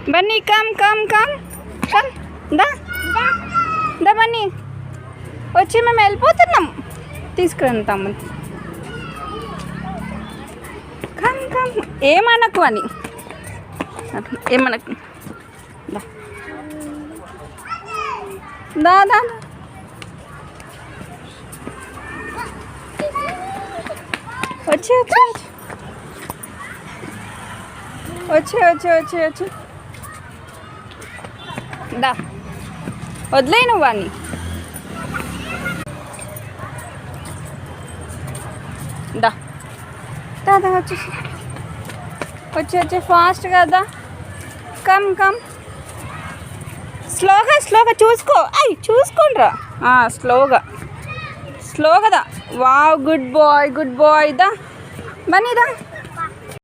Bunny come come come come దా దా బన్నీ వచ్చి మేము వెళ్ళిపోతున్నాం. తీసుకురండి తమ్ముని. కమ్ కమ్ ఏమనకు అని ఏమనకు. దా దా వచ్చి వచ్చి వచ్చి వచ్చి వచ్చి వచ్చి దా వదిలే నువ్వు అని. దా దాదా వచ్చేసి వచ్చి వచ్చి ఫాస్ట్గా దా. కమ్ కమ్ స్లోగా స్లోగా చూసుకో. అయ్ చూసుకోండిరా. స్లోగా స్లోగా దా. వావ్ గుడ్ బాయ్ దా బన్నీ దా.